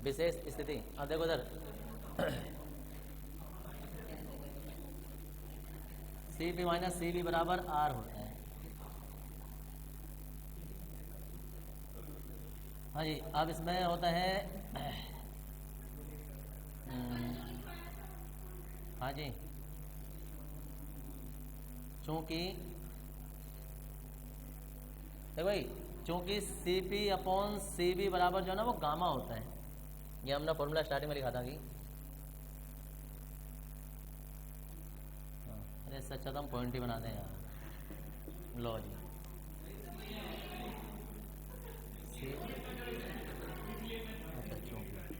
विशेष स्थिति। अब देखो इधर C B minus C B बराबर आर होता है। हाँ जी, अब इसमें होता है हाँ जी, चूंकि देखो भाई, चूंकि C P upon C B बराबर जो है ना वो गामा होता है। ये हमने फॉर्मूला स्टार्टिंग में लिखा था कि अरे इससे अच्छा तो हम पॉइंट ही बना दें यार। लो जी, अच्छा चूंकि,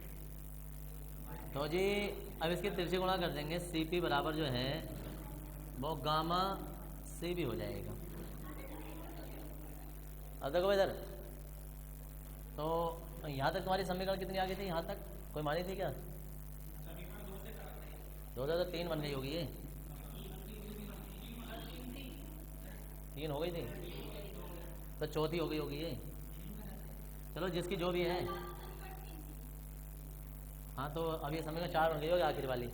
तो जी अब इसकी तिरछी गुणा कर देंगे। सी पी बराबर जो है वो गामा सी बी हो जाएगा। अब देखो इधर, तो यहाँ तक तुम्हारी समीकरण कितनी आ गई थी? यहाँ तक कोई मानी थी क्या? 2 से तो 3 बन गई होगी ये। 3 हो गई थी तो चौथी हो गई होगी ये। चलो जिसकी जो भी है। हाँ तो अब ये समीकरण 4 बन गई होगी आखिर वाली।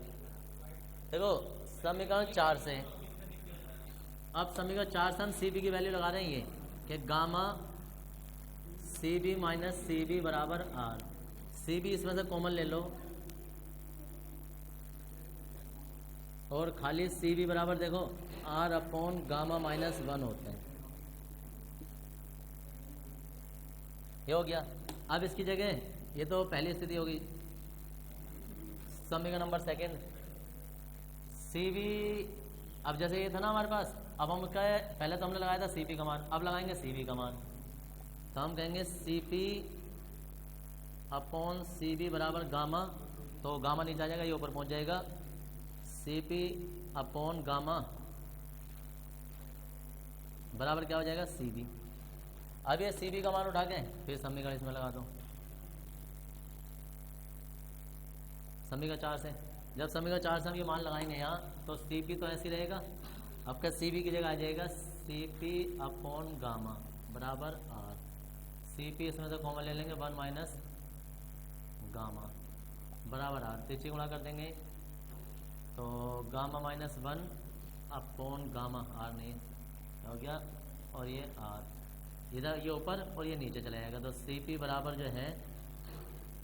देखो समीकरण 4 से, अब समीकरण 4 से हम सी बी की वैल्यू लगा रहे हैं ये कि gamma C B minus C B बराबर आर। सी बी इसमें से कॉमन ले लो और खाली सी बी बराबर देखो आर अपॉन गामा माइनस 1 होता है। ये हो गया। अब इसकी जगह, ये तो पहली स्थिति होगी, समीकरण नंबर सेकेंड सी बी। अब जैसे ये था ना हमारे पास, अब हम उसका पहले तो हमने लगाया था सी पी का मान, अब लगाएंगे सी बी का मान। तो हम कहेंगे C P upon C B बराबर गामा, तो गामा नीचे आ जाएगा, ये ऊपर पहुंच जाएगा। सी पी अपॉन गामा बराबर क्या हो जाएगा? C B. अब ये सी बी का मान उठा के फिर समीकरण इसमें लगा दो, समीकरण 4 से। जब समीकरण 4 से हम ये मान लगाएंगे यहाँ, तो सी पी तो ऐसे ही रहेगा। अब क्या सी बी की जगह आ जाएगा सी पी अपॉन गामा बराबर आर। सी पी इसमें से कॉमन ले लेंगे, 1 माइनस गामा बराबर आर। तिरछी गुणा कर देंगे तो gamma minus 1 upon gamma, R नहीं हो गया, और ये आर इधर, ये ऊपर और ये नीचे चला जाएगा। तो सी पी बराबर जो है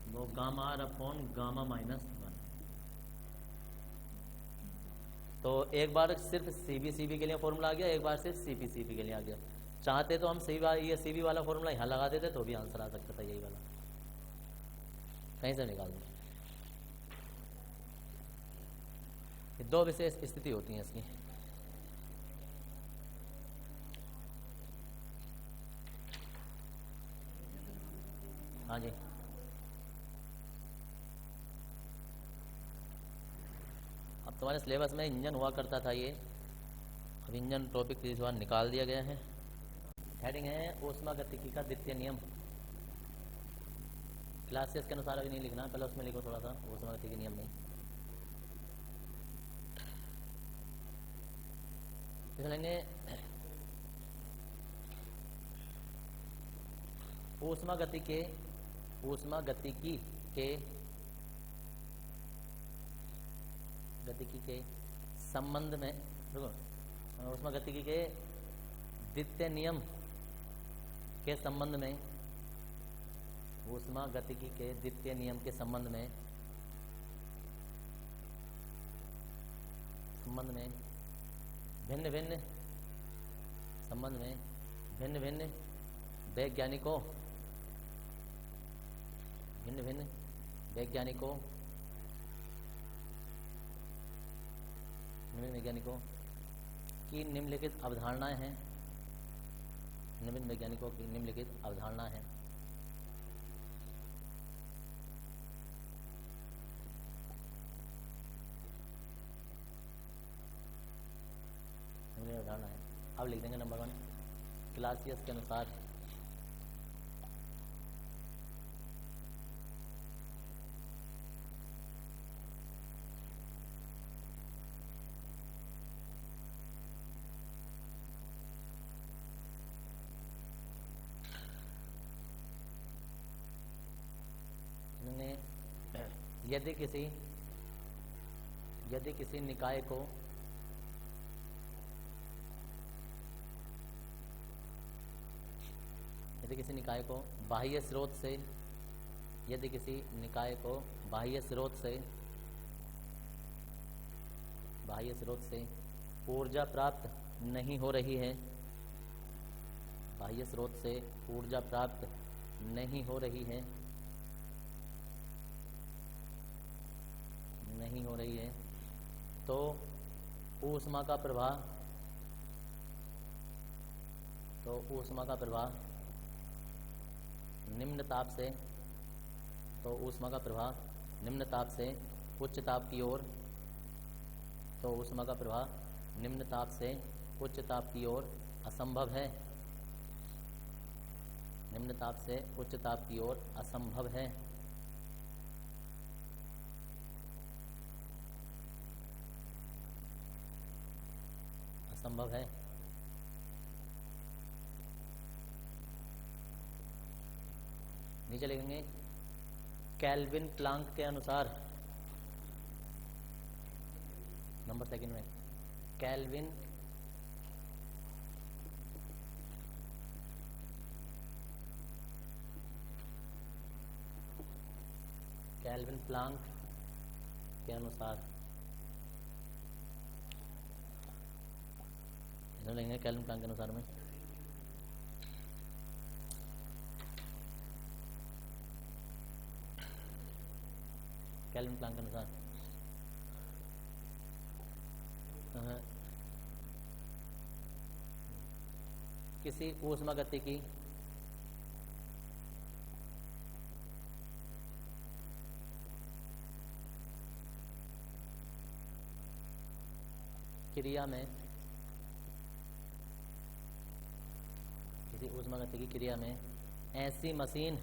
वो gamma R upon gamma minus 1। तो एक बार सिर्फ सी बी के लिए फॉर्मूला आ गया, एक बार सिर्फ सी पी के लिए आ गया। चाहते तो हम ये सी बी वाला फॉर्मूला यहाँ लगा देते तो भी आंसर आ सकता था यही वाला, कहीं से निकाल दो। ये 2 विशेष स्थिति होती हैं इसकी। हाँ जी, अब तुम्हारे सिलेबस में इंजन हुआ करता था ये, अब इंजन टॉपिक इस बार निकाल दिया गया है। हेडिंग है ऊष्मागतिकी का द्वितीय नियम। क्लासेस के अनुसार अभी नहीं लिखना, पहले उसमें लिखो थोड़ा सा ऊष्मागतिकी नियम में। लेंगे ऊष्मागतिकी के संबंध में, देखो ऊष्मागतिकी के द्वितीय नियम के संबंध में, ऊष्मागतिकी के द्वितीय नियम के संबंध में भिन्न भिन्न वैज्ञानिकों की निम्नलिखित अवधारणाएं हैं। विभिन्न वैज्ञानिकों की निम्नलिखित अवधारणा है। अवधारणा है। अब लिख देंगे नंबर 1, क्लासियस के अनुसार यदि किसी निकाय को बाह्य स्रोत से ऊर्जा प्राप्त नहीं हो रही है, बाह्य स्रोत से ऊर्जा प्राप्त नहीं हो रही है तो ऊष्मा का प्रवाह निम्न ताप से उच्च ताप की ओर असंभव है। निम्न ताप से उच्च ताप की ओर असंभव है। नीचे लिखेंगे केल्विन प्लांक के अनुसार, नंबर सेकंड में केल्विन प्लांक के अनुसार, लिखेंगे केल्विन प्लांक के अनुसार में केल्विन प्लांक के अनुसार किसी ऊष्मागति की क्रिया में ऐसी मशीन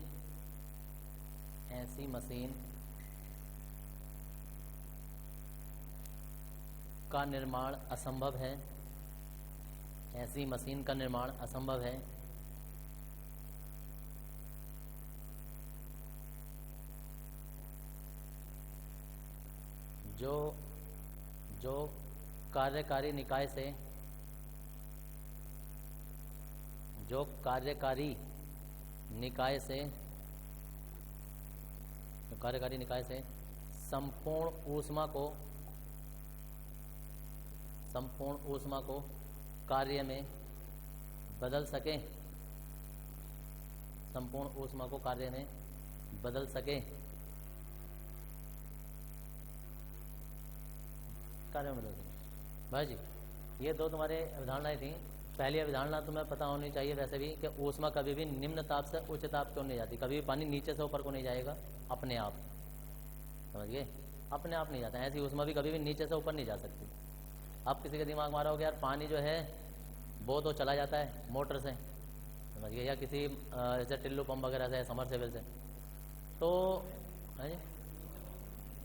का निर्माण असंभव है। ऐसी मशीन का निर्माण असंभव है जो कार्यकारी निकाय से संपूर्ण ऊष्मा को कार्य में बदल सके, भाई जी ये दो तुम्हारे अवधारणाएं थी। पहली अवधारणा तुम्हें पता होनी चाहिए वैसे भी कि ऊष्मा कभी भी निम्न ताप से उच्च ताप क्यों नहीं जाती। कभी भी पानी नीचे से ऊपर को नहीं जाएगा अपने आप, समझिए, अपने आप नहीं जाता। ऐसी ऊष्मा भी कभी भी नीचे से ऊपर नहीं जा सकती। आप किसी के दिमाग मारा हो कि यार पानी जो है वो तो चला जाता है मोटर से, समझिए, या किसी जैसे टिल्लू पंप वगैरह से, समरसेबल से, तो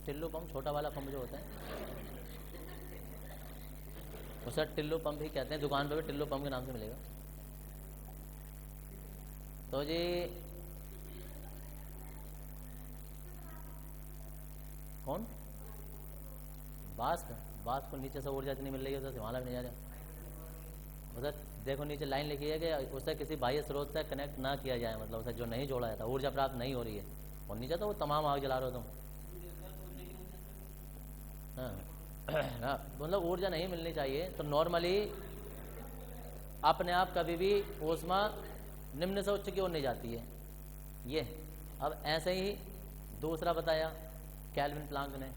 टिल्लू पंप छोटा वाला पंप जो होता है उसे टिल्लू पंप ही कहते हैं। दुकान पे भी टिल्लू पंप के नाम से मिलेगा। तो जी कौन बांस को नीचे से ऊर्जा इतनी मिल रही है उसे वहाँ नहीं जा रहा। उसे देखो नीचे लाइन लिखी है कि उसे किसी बाह्य स्रोत से कनेक्ट ना किया जाए, मतलब उसे जो नहीं जोड़ा जाता, ऊर्जा प्राप्त नहीं हो रही है। और नीचे तो वो तमाम आग जला रहे हो तुम, हाँ, मतलब ऊर्जा नहीं मिलनी चाहिए। तो नॉर्मली अपने आप कभी भी ऊष्मा निम्न से उच्च की ओर नहीं जाती है ये। अब ऐसे ही दूसरा बताया केल्विन प्लांक ने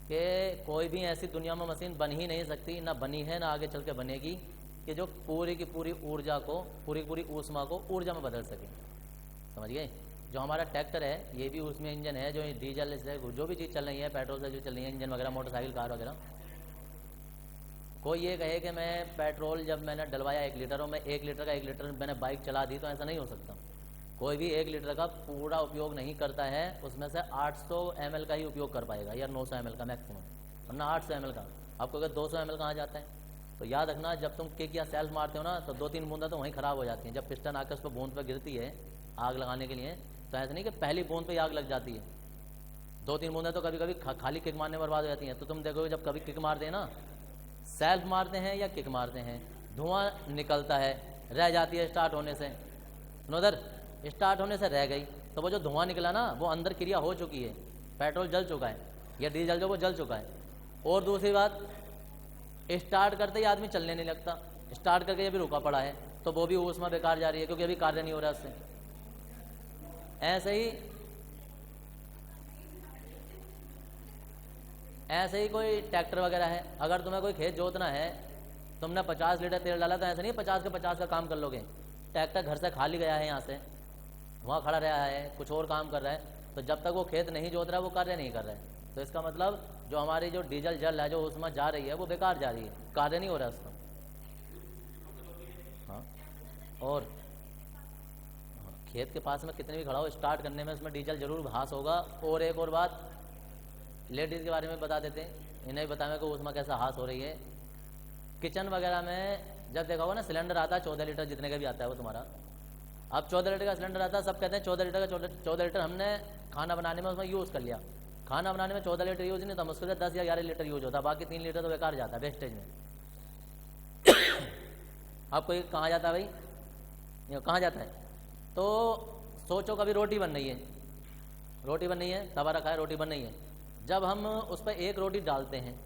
कि कोई भी ऐसी दुनिया में मशीन बन ही नहीं सकती, ना बनी है ना आगे चल के बनेगी, कि जो पूरी की पूरी ऊर्जा को, पूरी ऊष्मा को ऊर्जा में बदल सके। समझ गए? जो हमारा ट्रैक्टर है ये भी उसमें इंजन है, जो डीजल से जो भी चीज़ चल रही है, पेट्रोल से जो चल रही है, इंजन वगैरह, मोटरसाइकिल, कार वगैरह। कोई ये कहे कि मैं पेट्रोल जब मैंने डलवाया 1 लीटर और मैं 1 लीटर का 1 लीटर मैंने बाइक चला दी, तो ऐसा नहीं हो सकता। कोई भी 1 लीटर का पूरा उपयोग नहीं करता है, उसमें से 800 ml का ही उपयोग कर पाएगा या 900 ml का मैक्सिमम, वरना 800 ml का। आपको अगर 200 ml कहाँ जाता है? तो याद रखना, जब तुम किक या सेल्फ मारते हो ना तो 2-3 बूंदा तो वहीं ख़राब हो जाती हैं। जब पिस्टन आकर उस पर बूंद पर गिरती है आग लगाने के लिए, तो ऐसा नहीं कि पहली बूंद पे आग लग जाती है। 2-3 बूंदें तो कभी कभी खाली किक मारने में बर्बाद हो जाती हैं। तो तुम देखोगे जब कभी किक मारते हैं ना, सेल्फ मारते हैं या किक मारते हैं, धुआं निकलता है, रह जाती है स्टार्ट होने से, उधर स्टार्ट होने से रह गई, तो वो जो धुआं निकला ना वो अंदर क्रिया हो चुकी है, पेट्रोल जल चुका है या डीजल जो वो जल चुका है। और दूसरी बात, स्टार्ट करते ही आदमी चलने नहीं लगता, स्टार्ट करके अभी रुका पड़ा है, तो वो भी ऊष्मा बेकार जा रही है क्योंकि अभी कार्य नहीं हो रहा उससे। ऐसे ही कोई ट्रैक्टर वगैरह है, अगर तुम्हें कोई खेत जोतना है, तुमने 50 लीटर तेल डाला, तो ऐसा नहीं 50 के 50 का काम कर लोगे। ट्रैक्टर घर से खाली गया है, यहाँ से वहाँ खड़ा रहा है, कुछ और काम कर रहा है, तो जब तक वो खेत नहीं जोत रहा है वो कार्य नहीं कर रहा है। तो इसका मतलब जो हमारी जो डीजल जल है, जो उसमें जा रही है, वो बेकार जा रही है, कार्य नहीं हो रहा है उसका। हाँ, और खेत के पास में कितने भी खड़ा हो, स्टार्ट करने में उसमें डीजल जरूर घास होगा। और एक और बात लेडीज़ के बारे में बता देते हैं, इन्हें बताएं कि उसमें कैसा हास हो रही है। किचन वगैरह में जब देखा होगा ना, सिलेंडर आता है 14 लीटर जितने का भी आता है वो तुम्हारा, अब 14 लीटर का सिलेंडर आता है, सब कहते हैं 14 लीटर का, 14 लीटर हमने खाना बनाने में उसमें यूज़ कर लिया। खाना बनाने में 14 लीटर यूज़ नहीं होता, मुश्किल से 10 या 11 लीटर यूज होता, बाकी 3 लीटर तो बेकार जाता है वेस्टेज में। आपको ये कहाँ जाता है भाई, ये कहाँ जाता है? तो सोचो कभी रोटी बन रही है, रोटी बन रही है, तवा रखा है, रोटी बन रही है, जब हम उस पर एक रोटी डालते हैं,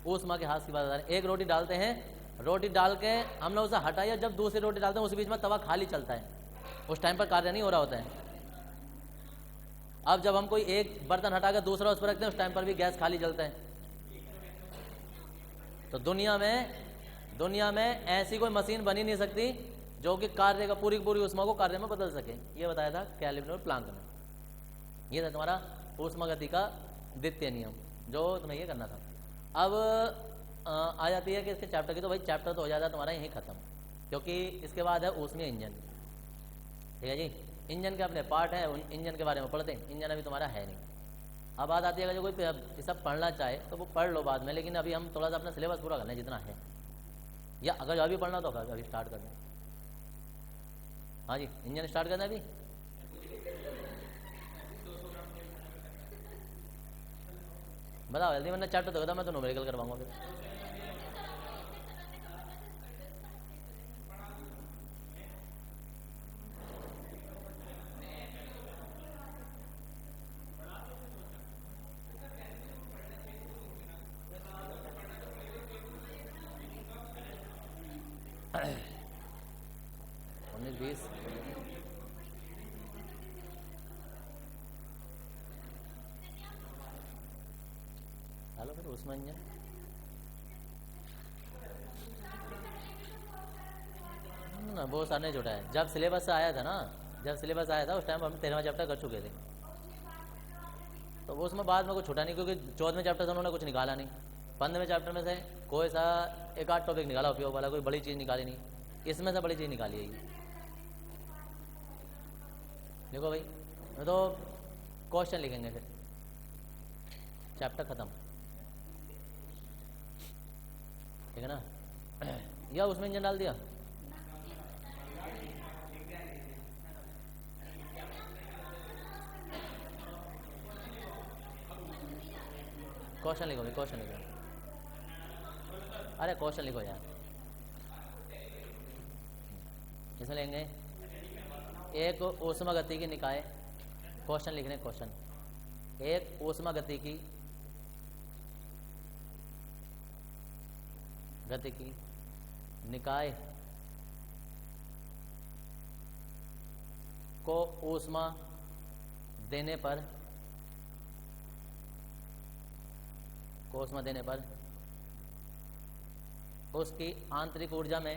ऊष्मा के हाथ की बात बता रहे हैं, एक रोटी डालते हैं, रोटी डाल के हमने उसे हटाया, जब दूसरी रोटी डालते हैं उस बीच में तवा खाली चलता है, उस टाइम पर कार्य नहीं हो रहा होता है। अब जब हम कोई एक बर्तन हटा कर दूसरा उस पर रखते हैं, उस टाइम पर भी गैस खाली चलता है। तो दुनिया में ऐसी कोई मशीन बनी नहीं सकती जो कि कार्य का पूरी ऊष्मा को कार्य में बदल सके। ये बताया था कैल्विन और प्लांक ने। ये था तुम्हारा ऊष्मा गति का द्वितीय नियम, जो तुम्हें ये करना था। अब आ जाती है कि इसके चैप्टर की, तो भाई चैप्टर तो हो जाता है तुम्हारा यहीं खत्म, क्योंकि इसके बाद है ऊष्मीय इंजन। ठीक है जी, इंजन के अपने पार्ट है, उन इंजन के बारे में पढ़ते हैं। इंजन अभी तुम्हारा है नहीं। अब बात आती है अगर जो कोई ये सब पढ़ना चाहे तो वो पढ़ लो बाद में, लेकिन अभी हम थोड़ा सा अपना सिलेबस पूरा कर लें जितना है, या अगर अभी पढ़ना तो अभी स्टार्ट कर दें। हाँ जी, इंजन स्टार्ट करना है अभी। बताओ जल्दी, वरना चैप्टर तो होता मैं तो न्यूमेरिकल करवाऊंगा फिर। चलो फिर उसमें इंजन ना वो सर ने जुटा है। जब सिलेबस आया था ना, जब सिलेबस आया था उस टाइम हम 13वां चैप्टर कर चुके थे, तो वो उसमें बाद में कुछ छूटा नहीं, क्योंकि 14वें चैप्टर से उन्होंने कुछ निकाला नहीं। 15वें चैप्टर में से कोई सा एक आध टॉपिक निकाला उपयोग वाला, कोई बड़ी चीज़ निकाली नहीं। इसमें से बड़ी चीज़ निकाली है ये। देखो भाई, तो क्वेश्चन लिखेंगे फिर, चैप्टर खत्म, ठीक है ना। या उसमें इंजन डाल दिया, क्वेश्चन लिखो भाई, क्वेश्चन लिखो। अरे क्वेश्चन लिखो यार, इसमें लेंगे एक ऊष्मा गति की निकाय, क्वेश्चन लिखने क्वेश्चन, एक ऊष्मा गति की निकाय को ऊष्मा देने पर उसकी आंतरिक ऊर्जा में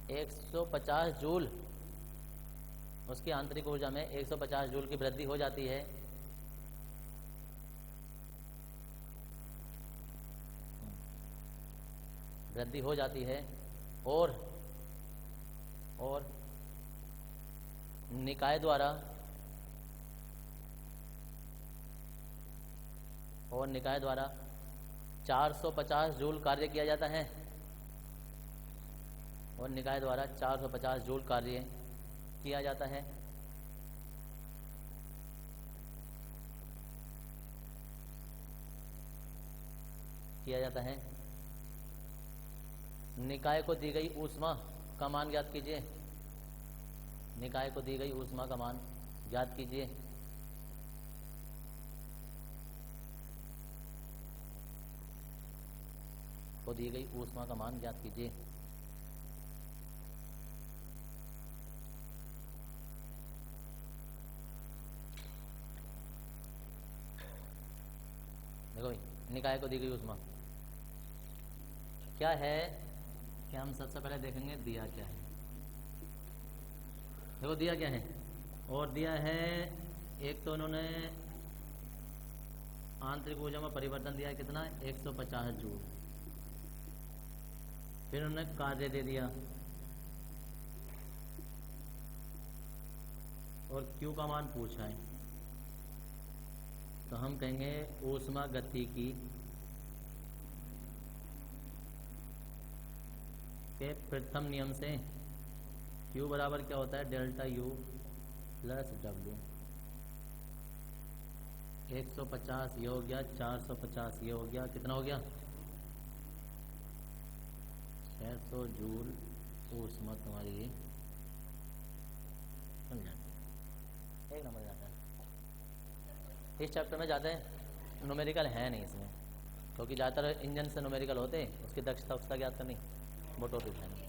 एक 150 जूल, उसकी आंतरिक ऊर्जा में 150 जूल की वृद्धि हो जाती है। और निकाय द्वारा 450 जूल कार्य किया जाता है। किया जाता है? किया जाता है। निकाय को दी गई ऊष्मा का मान ज्ञात कीजिए। निकाय को दी गई ऊष्मा का मान ज्ञात कीजिए। को दी गई ऊष्मा का मान ज्ञात कीजिए। देखो भाई, निकाय को दी गई ऊष्मा क्या है कि हम सबसे पहले देखेंगे दिया क्या है। देखो दिया क्या है, और दिया है एक तो उन्होंने आंतरिक ऊर्जा में परिवर्तन दिया है कितना, 150 जूल। फिर उन्होंने कार्य दे दिया और क्यू का मान पूछा है, तो हम कहेंगे ऊष्मा गति की के प्रथम नियम से Q बराबर क्या होता है, डेल्टा U प्लस W। 150 ये हो गया, 450 ये हो गया, कितना हो गया, 600 जूल ऊष्मा तुम्हारी मिल जाती है। एक नंबर जाता है। इस चैप्टर में ज़्यादा न्यूमेरिकल है नहीं इसमें, क्योंकि ज़्यादातर इंजन से न्यूमेरिकल होते, उसकी दक्षता उसका ज्ञात करनी, वो टॉपिक है नहीं।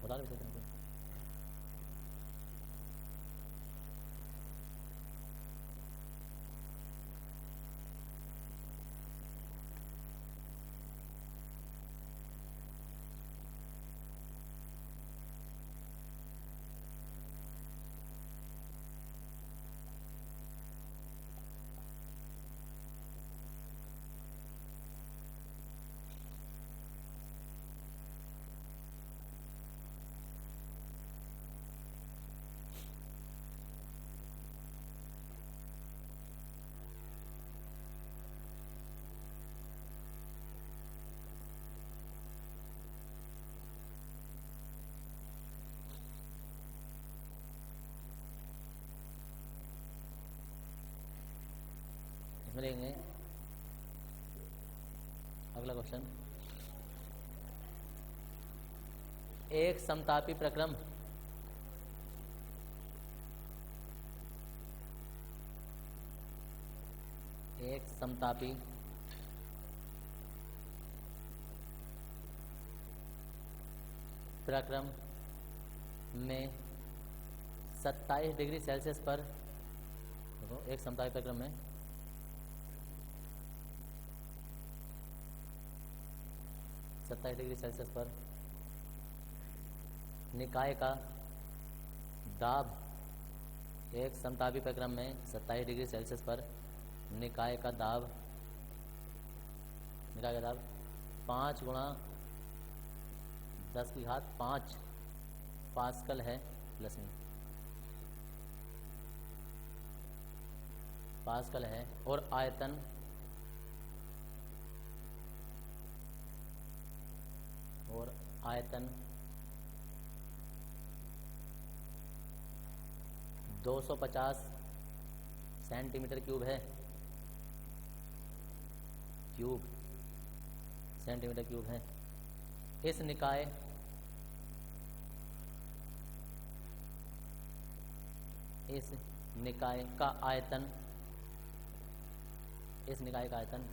बता दो तुमको। मिलेंगे अगला क्वेश्चन। एक समतापी प्रक्रम एक समतापी प्रक्रम में 27 डिग्री सेल्सियस पर, देखो एक समतापी प्रक्रम में 27 डिग्री सेल्सियस पर निकाय का दाब, एक समतापी प्रक्रम में 27 डिग्री सेल्सियस पर निकाय का दाब 5 गुणा 10⁵ पास्कल है, प्लस में पास्कल है, और आयतन आयतन 250 सेंटीमीटर क्यूब है, सेंटीमीटर क्यूब है। इस निकाय का आयतन, इस निकाय का आयतन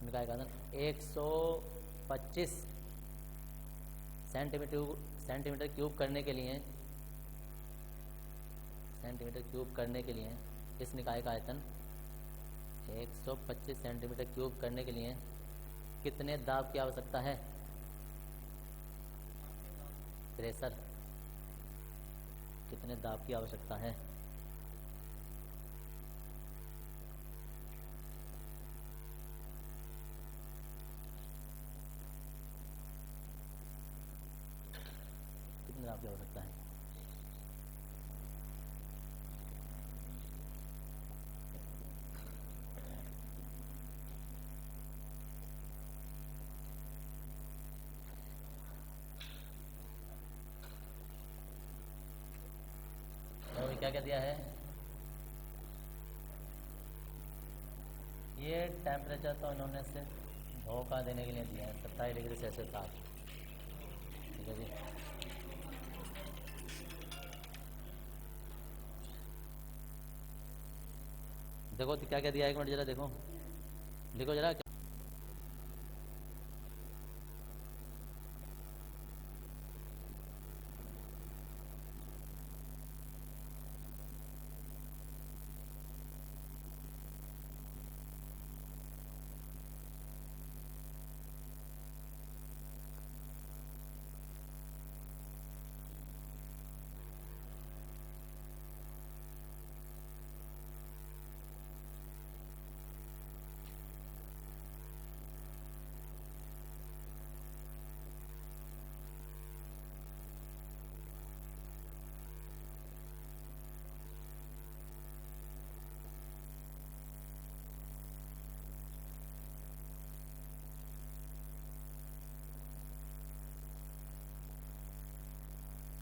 125 सेंटीमीटर क्यूब करने के लिए, इस निकाय का आयतन 125 सेंटीमीटर क्यूब करने के लिए कितने दाब की आवश्यकता है, प्रेशर, कितने दाब की आवश्यकता है। कितने दाब की आवश्यकता है। क्या क्या दिया है, ये टेम्परेचर तो इन्होंने सिर्फ धोखा देने के लिए दिया है, 27 डिग्री सेल्सियस ताप। ठीक है जी। देखो क्या क्या दिया है, एक मिनट जरा देखो, लिखो जरा।